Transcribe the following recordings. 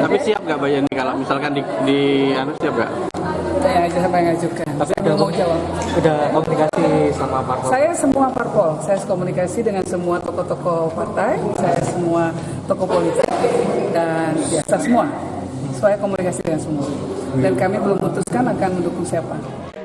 Tapi siap nggak Mbak Yeni kalau misalkan di anu siap nggak? Saya aja sampai ngajukan. Tapi Saya mau jawab. udah komunikasi sama parpol. Saya semua parpol, saya komunikasi dengan semua tokoh-tokoh partai, saya semua tokoh politik dan biasa semua. Saya komunikasi dengan semua. Dan kami belum memutuskan akan mendukung siapa.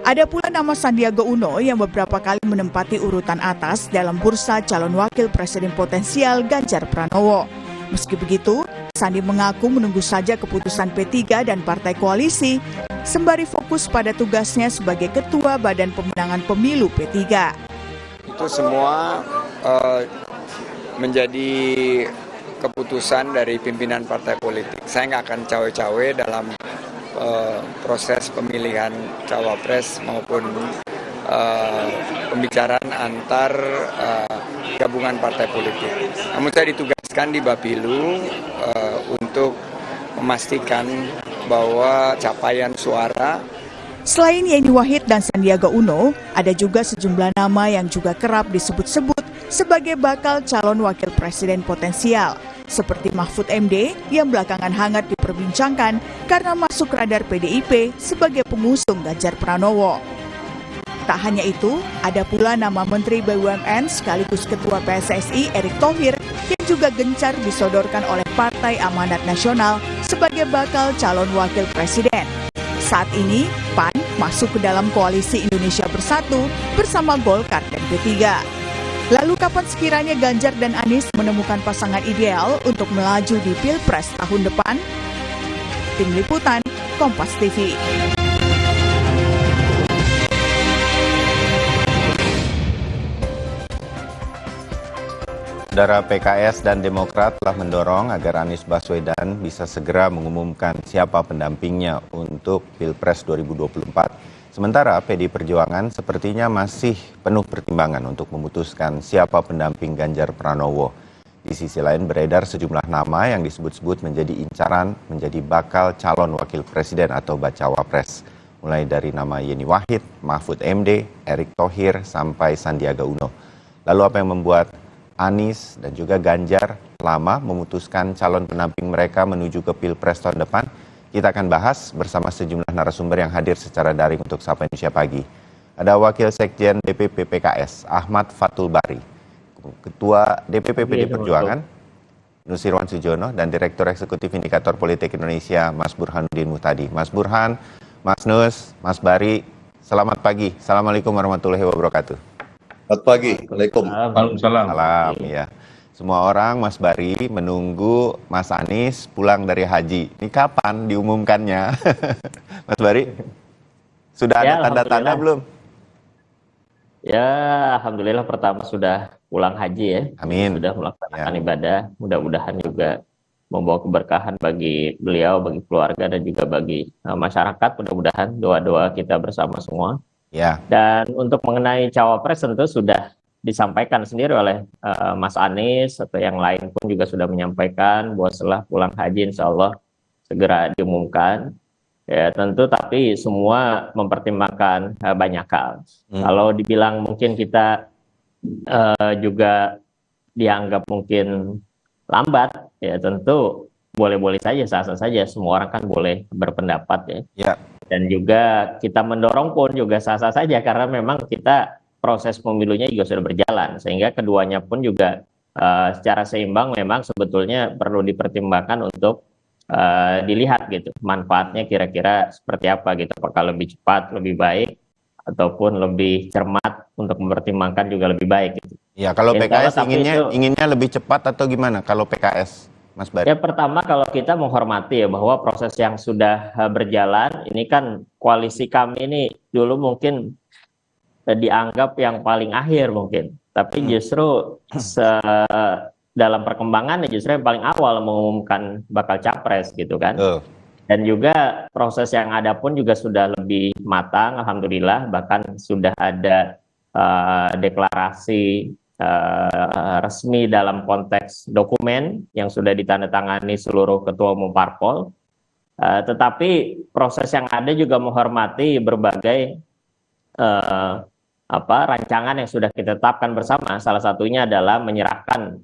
Ada pula nama Sandiaga Uno yang beberapa kali menempati urutan atas dalam bursa calon wakil presiden potensial Ganjar Pranowo. Meski begitu, Sandi mengaku menunggu saja keputusan P3 dan partai koalisi, sembari fokus pada tugasnya sebagai Ketua Badan Pemenangan Pemilu P3. Itu semua menjadi keputusan dari pimpinan partai politik. Saya nggak akan cawe-cawe dalam proses pemilihan cawapres maupun pembicaraan antar gabungan partai politik. Namun saya ditugaskan di Bapilu untuk memastikan bahwa capaian suara. Selain Yeni Wahid dan Sandiaga Uno, ada juga sejumlah nama yang juga kerap disebut-sebut sebagai bakal calon wakil presiden potensial, seperti Mahfud MD yang belakangan hangat diperbincangkan karena masuk radar PDIP sebagai pengusung Ganjar Pranowo. Tak hanya itu, ada pula nama Menteri BUMN sekaligus Ketua PSSI Erick Thohir yang juga gencar disodorkan oleh Partai Amanat Nasional sebagai bakal calon wakil presiden. Saat ini, PAN masuk ke dalam koalisi Indonesia Bersatu bersama Golkar dan P3. Lalu kapan sekiranya Ganjar dan Anies menemukan pasangan ideal untuk melaju di Pilpres tahun depan? Tim Liputan, Kompas TV. Saudara PKS dan Demokrat telah mendorong agar Anies Baswedan bisa segera mengumumkan siapa pendampingnya untuk Pilpres 2024. Sementara PDI Perjuangan sepertinya masih penuh pertimbangan untuk memutuskan siapa pendamping Ganjar Pranowo. Di sisi lain beredar sejumlah nama yang disebut-sebut menjadi incaran menjadi bakal calon wakil presiden atau bacawa pres. Mulai dari nama Yeni Wahid, Mahfud MD, Erick Thohir, sampai Sandiaga Uno. Lalu apa yang membuat Anies dan juga Ganjar lama memutuskan calon pendamping mereka menuju ke Pilpres tahun depan? Kita akan bahas bersama sejumlah narasumber yang hadir secara daring untuk Sapa Indonesia Pagi. Ada Wakil Sekjen DPP PKS, Ahmad Fathul Bari, Ketua DPP PDI Perjuangan, Nusirwan Sujono, dan Direktur Eksekutif Indikator Politik Indonesia, Mas Burhanuddin Muhtadi. Mas Burhan, Mas Nus, Mas Bari, selamat pagi. Assalamualaikum warahmatullahi wabarakatuh. Selamat pagi. Waalaikumsalam. Waalaikumsalam. Salam, ya. Semua orang, Mas Bari, menunggu Mas Anies pulang dari haji. Ini kapan diumumkannya? Mas Bari, sudah ada tanda-tanda belum? Ya, alhamdulillah pertama sudah pulang haji ya. Amin. Sudah melaksanakan ibadah. Mudah-mudahan juga membawa keberkahan bagi beliau, bagi keluarga, dan juga bagi masyarakat. Mudah-mudahan doa-doa kita bersama semua. Ya. Dan untuk mengenai cawapres tentu sudah disampaikan sendiri oleh Mas Anies atau yang lain pun juga sudah menyampaikan bahwa setelah pulang haji insya Allah segera diumumkan. Ya tentu, tapi semua mempertimbangkan banyak hal. Kalau dibilang mungkin kita juga dianggap mungkin lambat, ya tentu boleh-boleh saja, sah-sah saja. Semua orang kan boleh berpendapat ya. Ya. Dan juga kita mendorong pun juga sah-sah saja karena memang kita proses pemilunya juga sudah berjalan, sehingga keduanya pun juga secara seimbang memang sebetulnya perlu dipertimbangkan untuk dilihat gitu manfaatnya kira-kira seperti apa gitu, apakah lebih cepat lebih baik ataupun lebih cermat untuk mempertimbangkan juga lebih baik gitu. Ya, kalau PKS inginnya lebih cepat atau gimana kalau PKS, Mas Bari? Ya pertama kalau kita menghormati ya bahwa proses yang sudah berjalan ini kan koalisi kami ini dulu mungkin dianggap yang paling akhir mungkin, tapi justru dalam perkembangan justru yang paling awal mengumumkan bakal capres gitu kan. Dan juga proses yang ada pun juga sudah lebih matang alhamdulillah, bahkan sudah ada deklarasi resmi dalam konteks dokumen yang sudah ditandatangani seluruh ketua umum parpol. Tetapi proses yang ada juga menghormati berbagai rancangan yang sudah kita tetapkan bersama. Salah satunya adalah menyerahkan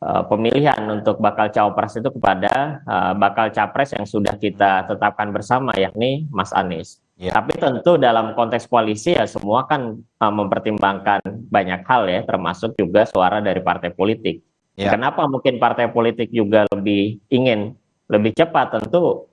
pemilihan untuk bakal cawapres itu kepada bakal capres yang sudah kita tetapkan bersama, yakni Mas Anies. Ya. Tapi tentu dalam konteks koalisi ya semua kan mempertimbangkan banyak hal ya, termasuk juga suara dari partai politik. Ya. Kenapa mungkin partai politik juga lebih ingin lebih cepat? Tentu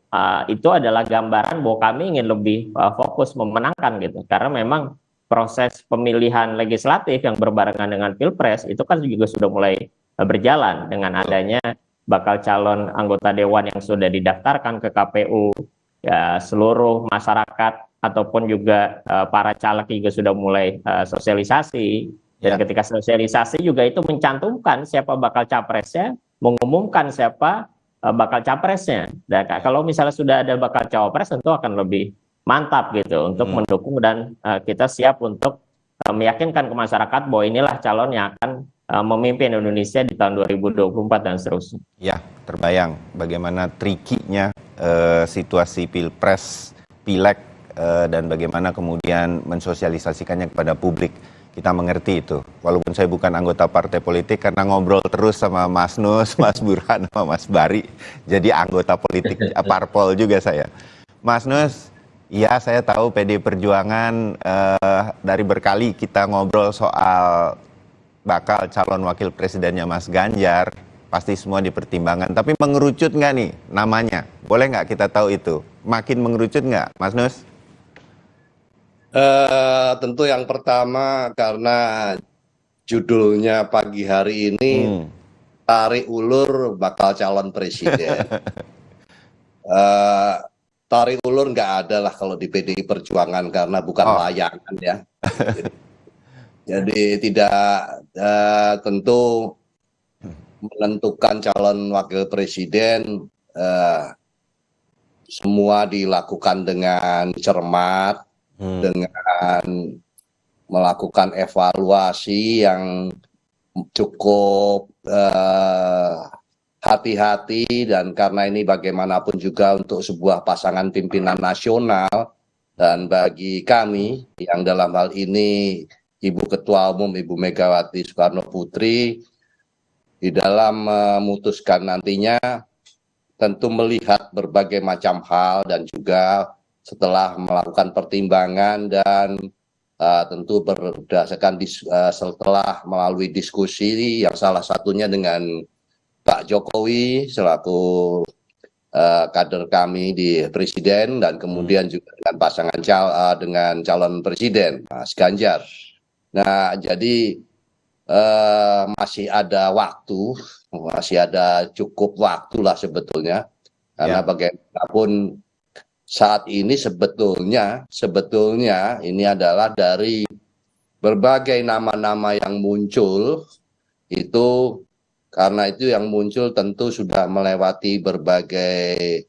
itu adalah gambaran bahwa kami ingin lebih fokus memenangkan gitu, karena memang proses pemilihan legislatif yang berbarengan dengan pilpres itu kan juga sudah mulai berjalan dengan adanya bakal calon anggota dewan yang sudah didaftarkan ke KPU, ya seluruh masyarakat ataupun juga para caleg juga sudah mulai sosialisasi, dan ketika sosialisasi juga itu mencantumkan siapa bakal capresnya, mengumumkan siapa bakal capresnya. Dan kalau misalnya sudah ada bakal cawapres tentu akan lebih mantap gitu untuk mendukung, dan kita siap untuk meyakinkan ke masyarakat bahwa inilah calon yang akan memimpin Indonesia di tahun 2024 dan seterusnya. Ya, terbayang bagaimana trikinya situasi pilpres, pileg, dan bagaimana kemudian mensosialisasikannya kepada publik. Kita mengerti itu. Walaupun saya bukan anggota partai politik, karena ngobrol terus sama Mas Nus, Mas Burhan, sama Mas Bari, jadi anggota politik parpol juga saya. Mas Nus, ya saya tahu PD Perjuangan dari berkali kita ngobrol soal bakal calon wakil presidennya Mas Ganjar, pasti semua dipertimbangkan. Tapi mengerucut nggak nih namanya? Boleh nggak kita tahu itu? Makin mengerucut nggak, Mas Nus? Tentu yang pertama karena judulnya pagi hari ini tarik ulur bakal calon presiden. Tarik ulur nggak ada lah kalau di PDI Perjuangan karena bukan layangan ya. Jadi tidak tentu menentukan calon wakil presiden semua dilakukan dengan cermat, dengan melakukan evaluasi yang cukup hati-hati, dan karena ini bagaimanapun juga untuk sebuah pasangan pimpinan nasional, dan bagi kami yang dalam hal ini Ibu Ketua Umum Ibu Megawati Soekarno Putri di dalam memutuskan nantinya tentu melihat berbagai macam hal, dan juga setelah melakukan pertimbangan dan tentu berdasarkan setelah melalui diskusi yang salah satunya dengan Pak Jokowi selaku kader kami di presiden, dan kemudian juga dengan pasangan dengan calon presiden Mas Ganjar. Nah, jadi masih ada waktu, masih ada cukup waktu lah sebetulnya, karena bagaimanapun saat ini sebetulnya ini adalah dari berbagai nama-nama yang muncul itu, karena itu yang muncul tentu sudah melewati berbagai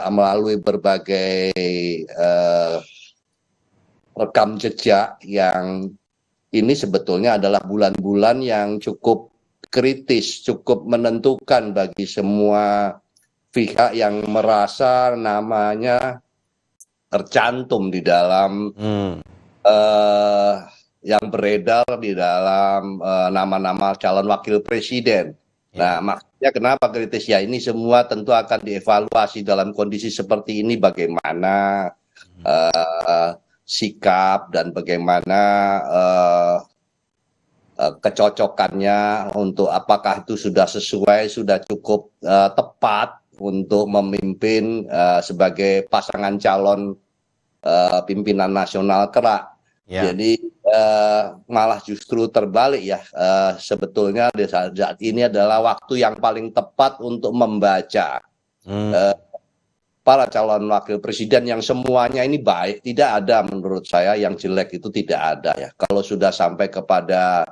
melalui berbagai rekam jejak yang ini sebetulnya adalah bulan-bulan yang cukup kritis, cukup menentukan bagi semua pihak yang merasa namanya tercantum di dalam yang beredar di dalam nama-nama calon wakil presiden. Nah, maksudnya kenapa kritis? Ya ini semua tentu akan dievaluasi dalam kondisi seperti ini, bagaimana sikap dan bagaimana kecocokannya, untuk apakah itu sudah sesuai, sudah cukup tepat untuk memimpin sebagai pasangan calon pimpinan nasional kelak. Jadi malah justru terbalik ya, sebetulnya di saat ini adalah waktu yang paling tepat untuk membaca para calon wakil presiden yang semuanya ini baik. Tidak ada menurut saya yang jelek, itu tidak ada ya. Kalau sudah sampai kepada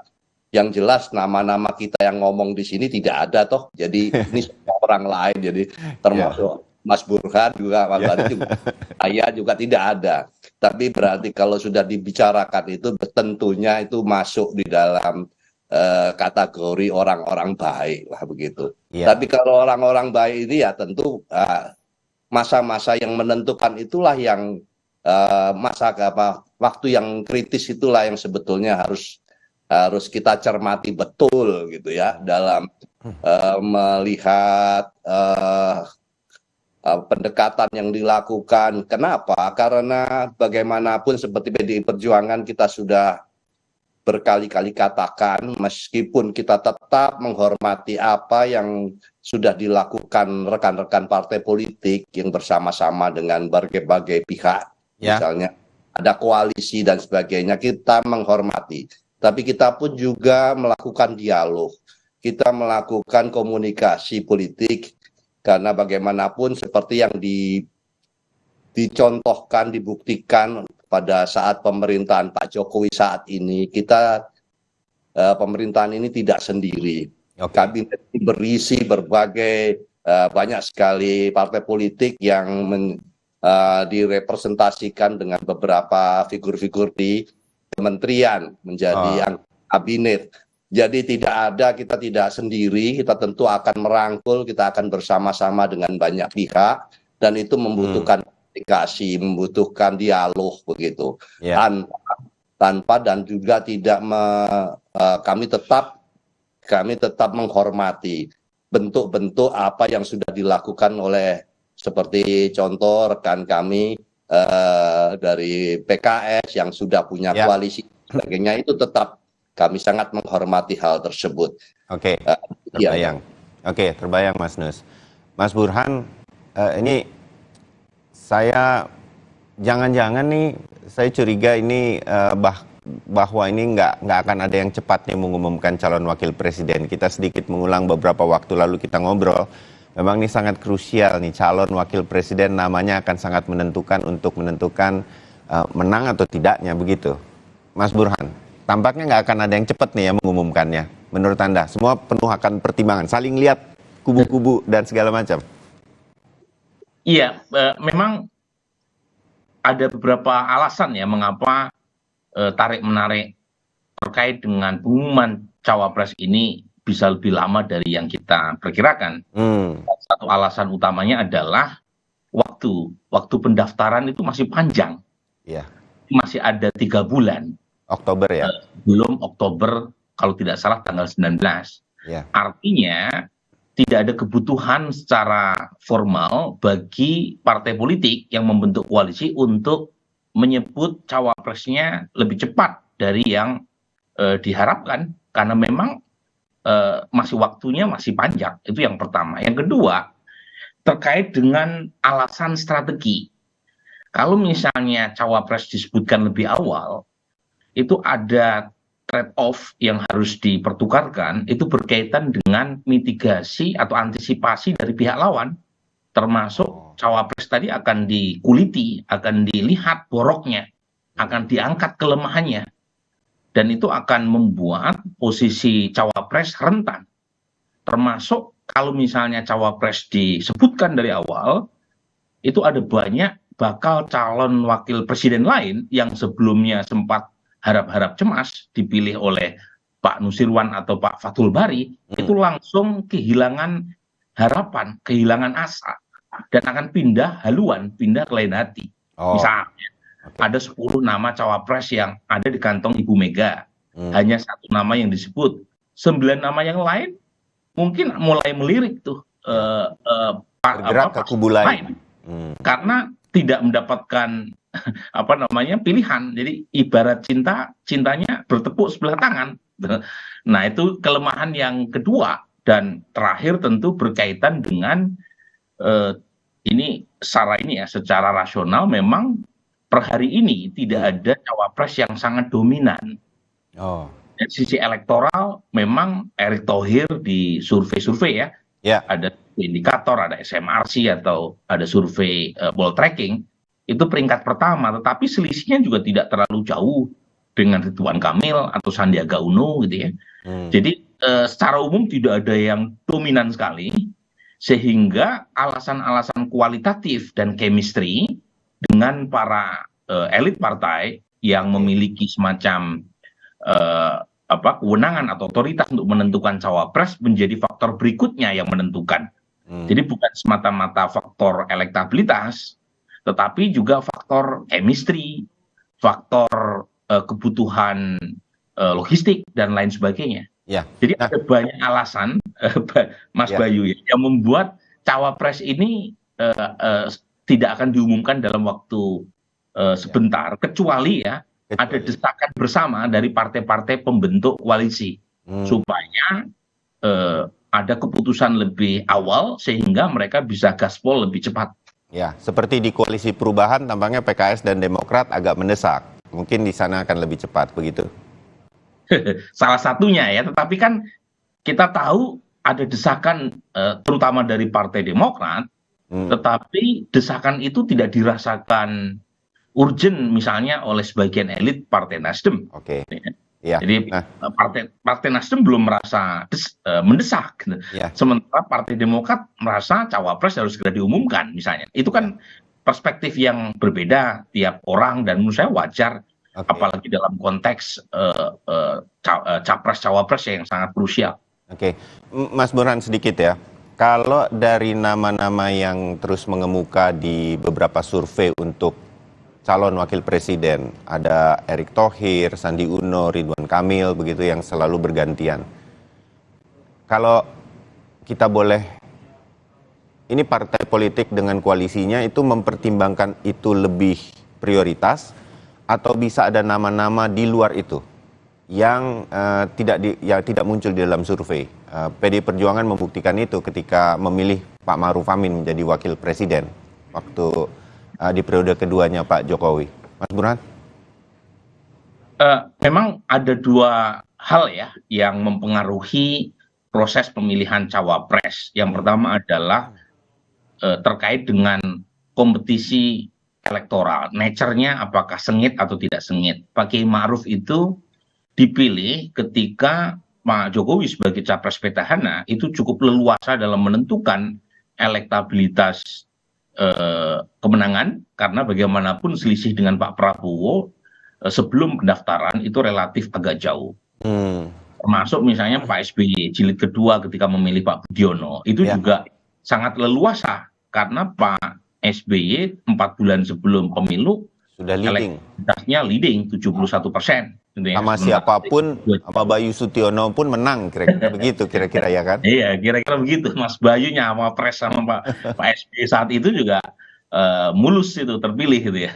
yang jelas nama-nama kita yang ngomong di sini tidak ada toh. Jadi ini semua orang lain, jadi termasuk Mas Burhan juga, Mas Bari juga, saya juga tidak ada. Tapi berarti kalau sudah dibicarakan itu tentunya itu masuk di dalam kategori orang-orang baik lah begitu. Tapi kalau orang-orang baik ini ya tentu masa-masa yang menentukan itulah yang waktu yang kritis itulah yang sebetulnya harus harus kita cermati betul gitu ya dalam melihat pendekatan yang dilakukan. Kenapa? Karena bagaimanapun seperti PDI Perjuangan kita sudah berkali-kali katakan, meskipun kita tetap menghormati apa yang sudah dilakukan rekan-rekan partai politik yang bersama-sama dengan berbagai pihak, misalnya ada koalisi dan sebagainya, kita menghormati. Tapi kita pun juga melakukan dialog, kita melakukan komunikasi politik, karena bagaimanapun seperti yang dicontohkan, dibuktikan pada saat pemerintahan Pak Jokowi saat ini, kita pemerintahan ini tidak sendiri. Kabinet ini berisi berbagai banyak sekali partai politik yang direpresentasikan dengan beberapa figur-figur di kementerian menjadi kabinet. Jadi kita tidak sendiri, kita tentu akan merangkul, kita akan bersama-sama dengan banyak pihak, dan itu membutuhkan komunikasi, membutuhkan dialog begitu. Tanpa dan juga tidak kami tetap menghormati bentuk-bentuk apa yang sudah dilakukan oleh seperti contoh rekan kami dari PKS yang sudah punya koalisi sebagainya, itu tetap kami sangat menghormati hal tersebut. Terbayang. Terbayang Mas Nus. Mas Burhan, ini saya jangan-jangan nih saya curiga ini bahwa ini nggak akan ada yang cepatnya mengumumkan calon wakil presiden. Kita sedikit mengulang beberapa waktu lalu kita ngobrol. Memang ini sangat krusial nih, calon wakil presiden namanya akan sangat menentukan untuk menentukan menang atau tidaknya begitu. Mas Burhan, tampaknya nggak akan ada yang cepat nih yang mengumumkannya. Menurut Anda, semua penuh akan pertimbangan, saling lihat kubu-kubu dan segala macam. Iya, memang ada beberapa alasan ya mengapa tarik-menarik terkait dengan pengumuman cawapres ini bisa lebih lama dari yang kita perkirakan. Satu alasan utamanya adalah waktu pendaftaran itu masih panjang. Masih ada 3 bulan. Oktober ya? Belum Oktober, kalau tidak salah tanggal 19. Artinya tidak ada kebutuhan secara formal bagi partai politik yang membentuk koalisi untuk menyebut cawapresnya lebih cepat dari yang diharapkan, karena memang masih waktunya masih panjang. Itu yang pertama. Yang kedua, terkait dengan alasan strategi. Kalau misalnya cawapres disebutkan lebih awal, itu ada trade-off yang harus dipertukarkan, itu berkaitan dengan mitigasi atau antisipasi dari pihak lawan, termasuk cawapres tadi akan dikuliti, akan dilihat boroknya, akan diangkat kelemahannya, dan itu akan membuat posisi cawapres rentan. Termasuk kalau misalnya cawapres disebutkan dari awal, itu ada banyak bakal calon wakil presiden lain yang sebelumnya sempat harap-harap cemas dipilih oleh Pak Nusirwan atau Pak Fathul Bari, itu langsung kehilangan harapan, kehilangan asa, dan akan pindah haluan, pindah ke lain hati. Misalnya, ada 10 nama cawapres yang ada di kantong Ibu Mega, hanya 1 nama yang disebut, 9 nama yang lain mungkin mulai melirik tuh bergerak ke kubu lain. Karena tidak mendapatkan pilihan. Jadi ibarat cintanya bertepuk sebelah tangan. Nah, itu kelemahan yang kedua. Dan terakhir tentu berkaitan dengan secara rasional memang per hari ini tidak ada cawapres yang sangat dominan. Dari sisi elektoral memang Erick Thohir di survei-survei ada indikator, ada SMRC atau ada survei poll tracking, itu peringkat pertama, tetapi selisihnya juga tidak terlalu jauh dengan Ridwan Kamil atau Sandiaga Uno gitu ya. Jadi secara umum tidak ada yang dominan sekali, sehingga alasan-alasan kualitatif dan chemistry dengan para elit partai yang memiliki semacam kewenangan atau otoritas untuk menentukan cawapres menjadi faktor berikutnya yang menentukan. Jadi bukan semata-mata faktor elektabilitas, tetapi juga faktor chemistry, faktor kebutuhan logistik dan lain sebagainya. Ya. Jadi ada banyak alasan, Mas Bayu, yang membuat cawapres ini tidak akan diumumkan dalam waktu sebentar, kecuali ada desakan bersama dari partai-partai pembentuk koalisi supaya ada keputusan lebih awal sehingga mereka bisa gaspol lebih cepat. Ya, seperti di koalisi perubahan tampaknya PKS dan Demokrat agak mendesak. Mungkin di sana akan lebih cepat, begitu? Salah satunya ya, tetapi kan kita tahu ada desakan terutama dari Partai Demokrat, tetapi desakan itu tidak dirasakan urgent misalnya oleh sebagian elit Partai Nasdem. Oke. Ya. Jadi Partai Nasdem belum merasa mendesak. Ya. Sementara Partai Demokrat merasa cawapres harus segera diumumkan misalnya. Itu kan perspektif yang berbeda tiap orang dan menurut saya wajar. Apalagi dalam konteks capres-cawapres yang sangat krusial. Oke, Mas Burhan sedikit ya. Kalau dari nama-nama yang terus mengemuka di beberapa survei untuk calon wakil presiden, ada Erick Thohir, Sandi Uno, Ridwan Kamil, begitu yang selalu bergantian. Kalau kita boleh, ini partai politik dengan koalisinya itu mempertimbangkan itu lebih prioritas, atau bisa ada nama-nama di luar itu yang tidak muncul di dalam survei. PDI Perjuangan membuktikan itu ketika memilih Pak Ma'ruf Amin menjadi wakil presiden waktu di periode keduanya Pak Jokowi. Mas Burhan? Memang ada dua hal ya yang mempengaruhi proses pemilihan cawapres. Yang pertama adalah terkait dengan kompetisi elektoral, nature-nya apakah sengit atau tidak sengit. Pak Kiai Ma'ruf itu dipilih ketika Pak Jokowi sebagai capres petahana itu cukup leluasa dalam menentukan elektabilitas kemenangan, karena bagaimanapun selisih dengan Pak Prabowo sebelum pendaftaran itu relatif agak jauh. Termasuk misalnya Pak SBY jilid kedua ketika memilih Pak Budiono itu juga sangat leluasa karena Pak SBY 4 bulan sebelum pemilu sudah leading, elektabilitasnya leading 71%. Sama siapapun, apa Bayu Sutiono pun menang, kira-kira begitu, kira-kira ya kan? Iya, kira-kira begitu. Mas Bayu nyawa pres sama Pak SBY saat itu juga mulus itu terpilih gitu ya.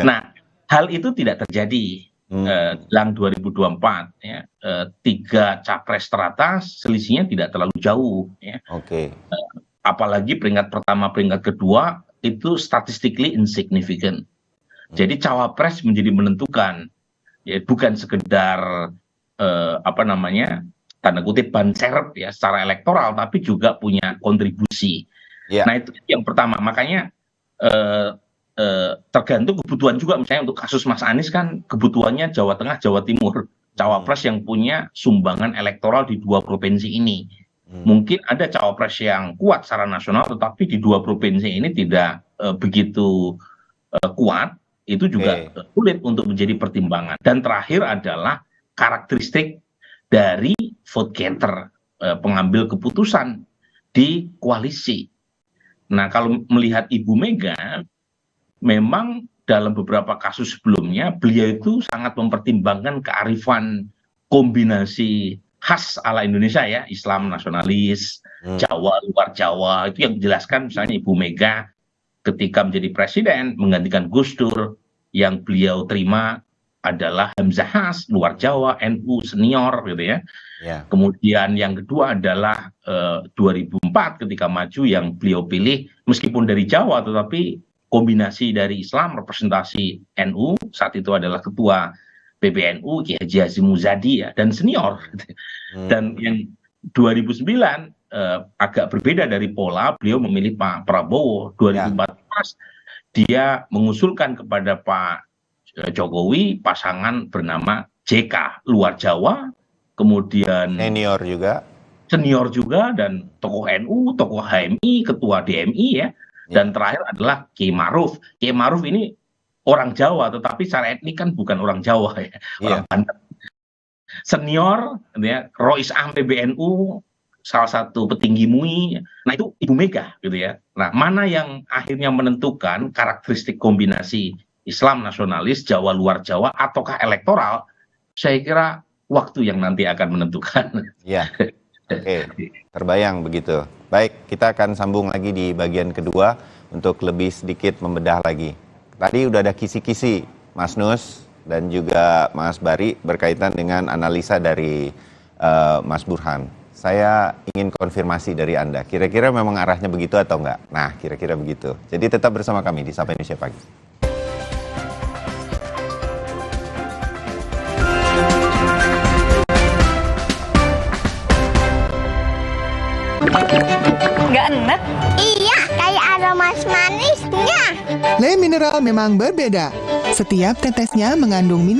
Nah, hal itu tidak terjadi jelang 2024 ya. 3 capres teratas selisihnya tidak terlalu jauh ya. Apalagi peringkat pertama, peringkat kedua itu statistically insignificant. Jadi cawapres menjadi menentukan, ya bukan sekedar tanda kutip ban serep ya secara elektoral, tapi juga punya kontribusi. Nah itu yang pertama. Makanya tergantung kebutuhan juga. Misalnya untuk kasus Mas Anies kan kebutuhannya Jawa Tengah, Jawa Timur, cawapres yang punya sumbangan elektoral di 2 provinsi ini. Mungkin ada cawapres yang kuat secara nasional, tetapi di 2 provinsi ini tidak begitu kuat, itu juga sulit untuk menjadi pertimbangan. Dan terakhir adalah karakteristik dari vote getter, pengambil keputusan di koalisi. Nah, kalau melihat Ibu Mega, memang dalam beberapa kasus sebelumnya, beliau itu sangat mempertimbangkan kearifan kombinasi khas ala Indonesia ya, Islam nasionalis, Jawa, luar Jawa, itu yang dijelaskan misalnya Ibu Mega ketika menjadi presiden menggantikan Gus Dur, yang beliau terima adalah Hamzahas, luar Jawa, NU senior gitu ya. Kemudian yang kedua adalah 2004 ketika maju yang beliau pilih meskipun dari Jawa tetapi kombinasi dari Islam, representasi NU, saat itu adalah ketua PBNU Kiai Haji Hashim Muzadi ya, dan senior. Dan yang 2009 agak berbeda dari pola, beliau memilih Pak Prabowo. 2014 dia mengusulkan kepada Pak Jokowi pasangan bernama JK, luar Jawa, kemudian senior juga dan tokoh NU, tokoh HMI, ketua DMI ya, dan terakhir adalah Kiai Ma'ruf. Kiai Ma'ruf ini orang Jawa, tetapi secara etnik kan bukan orang Jawa ya, orang Banten. Senior, ya, Rois Am PBNU, salah satu petinggi MUI. Nah itu Ibu Mega gitu ya. Nah mana yang akhirnya menentukan karakteristik kombinasi Islam nasionalis, Jawa luar Jawa, ataukah elektoral? Saya kira waktu yang nanti akan menentukan. Ya, oke, terbayang begitu. Baik, kita akan sambung lagi di bagian kedua untuk lebih sedikit membedah lagi. Tadi udah ada kisi-kisi Mas Nus dan juga Mas Bari berkaitan dengan analisa dari Mas Burhan. Saya ingin konfirmasi dari Anda, kira-kira memang arahnya begitu atau enggak? Nah, kira-kira begitu. Jadi tetap bersama kami di Sapa Indonesia Pagi. Nggak enak? Iya, kayak ada manisnya. Le Mineral memang berbeda. Setiap tetesnya mengandung mineral